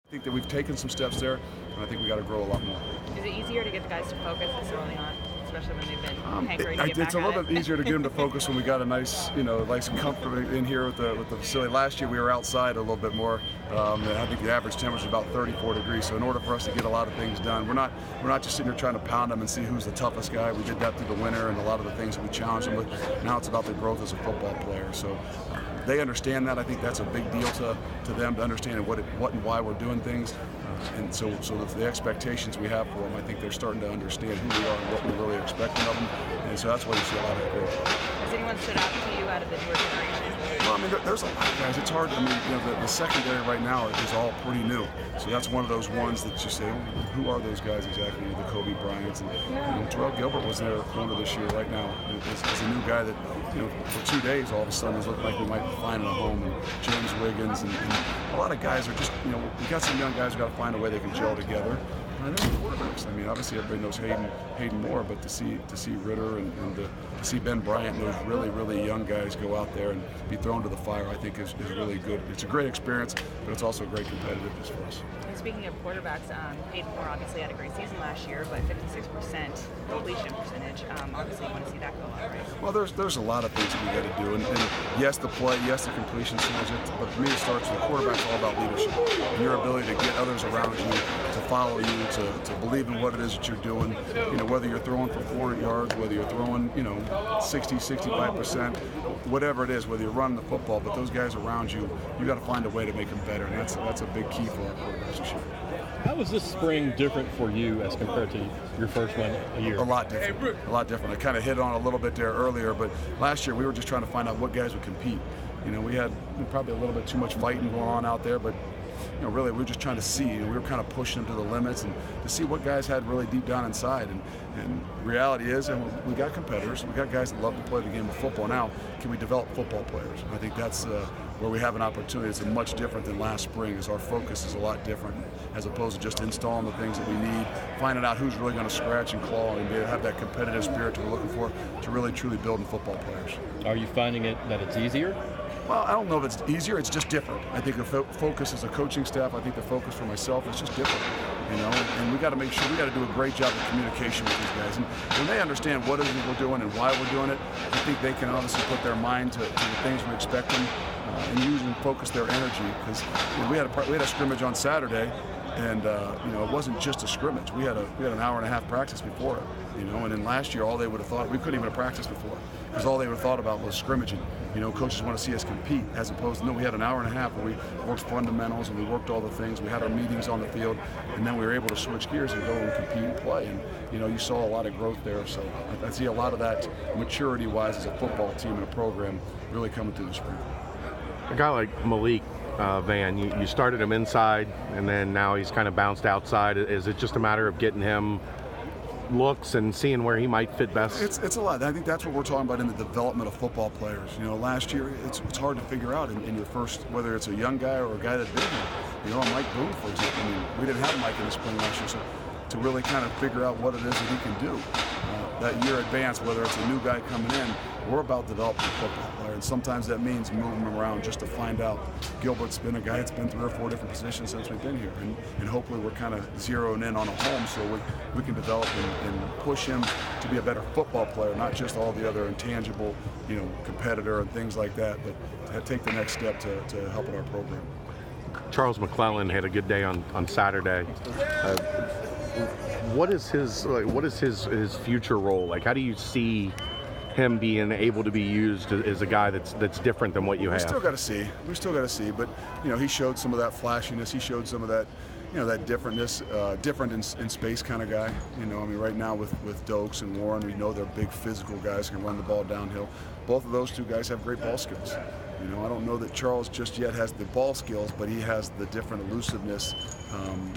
I think that we've taken some steps there, and I think we got to grow a lot more. Is it easier to get the guys to focus this early on, especially when they've been hankering to get It's back a little at bit easier to get them to focus when we got a nice comfort in here with the facility. Last year we were outside a little bit more. I think the average temperature is about 34 degrees. So in order for us to get a lot of things done, we're not just sitting here trying to pound them and see who's the toughest guy. We did that through the winter and a lot of the things that we challenged them with. Now it's about their growth as a football player. So they understand that. I think that's a big deal to them to understand what and why we're doing things. And so the expectations we have for them, I think they're starting to understand who we are and what we're really expecting of them. And so that's why you see a lot of growth. Has anyone stood out to you out of the newer generation? Well, I mean, there's a lot of guys. It's hard. I mean, the secondary right now is all pretty new. So that's one of those ones that you say, who are those guys exactly? The Kobe Bryants and Terrell Gilbert was their corner this year. Right now, is a new guy that for 2 days all of a sudden is looking like we might be finding a home. And James Wiggins and a lot of guys are just we got some young guys who got to find a way they can gel together. And then the quarterbacks. I mean, obviously everybody knows Hayden Moore, but to see Ritter and to see Ben Bryant and those really young guys go out there and be thrown to the fire, I think is really good. It's a great experience, but it's also great competitiveness for us. And speaking of quarterbacks, Hayden Moore obviously had a great season last year, but 56% completion percentage. Obviously, you want to see that go up, right? Well, there's a lot of things that we got to do, and yes, the play, yes, the completion percentage, but for me, it starts with the quarterback's all about leadership and your ability to get others around you to follow you, to believe in what it is that you're doing. Whether you're throwing for 400 yards, whether you're throwing 60, 65%, whatever it is, whether you're running the football, but those guys around you, you got to find a way to make them better, and that's a big key for our quarterbacks this year. How was this spring different for you as compared to your first one a year? A lot different. A lot different. I kind of hit on it a little bit there earlier, but last year we were just trying to find out what guys would compete. We had probably a little bit too much fighting going on out there, but really we were just trying to see. We were kind of pushing them to the limits and to see what guys had really deep down inside. And reality is, and we got competitors. We got guys that love to play the game of football. Now, can we develop football players? And I think that's where we have an opportunity. It's much different than last spring, as our focus is a lot different, as opposed to just installing the things that we need, finding out who's really going to scratch and claw and have that competitive spirit that we're looking for to really truly building football players. Are you finding that it's easier? Well, I don't know if it's easier. It's just different. I think the focus as a coaching staff, I think the focus for myself is just different. And we got to make sure we got to do a great job of communication with these guys. And when they understand what it is we're doing and why we're doing it, I think they can obviously put their mind to the things we expect them and use and focus their energy. Because we had a scrimmage on Saturday, and it wasn't just a scrimmage. We had an hour and a half practice before it. And then last year, all they would have thought, we couldn't even have practiced before, because all they would have thought about was scrimmaging. Coaches want to see us compete, as opposed to, no, we had an hour and a half where we worked fundamentals and we worked all the things. We had our meetings on the field, and then we were able to switch gears and go and compete and play. And, you saw a lot of growth there. So I see a lot of that maturity-wise as a football team and a program really coming through the spring. A guy like Malik Van, you started him inside, and then now he's kind of bounced outside. Is it just a matter of getting him looks and seeing where he might fit best? It's a lot. I think that's what we're talking about in the development of football players. Last year it's hard to figure out in your first, whether it's a young guy or a guy that's big. Mike Boone, for example. We didn't have Mike in the spring last year, so to really kind of figure out what it is that he can do that year advance, whether it's a new guy coming in, we're about developing a football player, and sometimes that means moving him around just to find out. Gilbert's been a guy that's been 3 or 4 different positions since we've been here, and hopefully we're kind of zeroing in on a home so we can develop and push him to be a better football player, not just all the other intangible, competitor and things like that, but to take the next step to helping our program. Charles McClellan had a good day on Saturday. What is his future role? How do you see him being able to be used as a guy that's different than what you have? We still got to see. But he showed some of that flashiness. He showed some of that, that differentness, different in space kind of guy. Right now with Dokes and Warren, we know they're big physical guys who can run the ball downhill. Both of those two guys have great ball skills. I don't know that Charles just yet has the ball skills, but he has the different elusiveness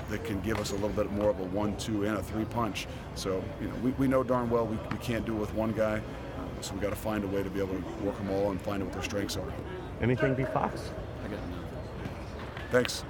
that can give us a little bit more of a 1-2 and a 3 punch. So we know darn well we can't do it with one guy, so we got to find a way to be able to work them all and find out what their strengths are. Anything be Fox? Thanks.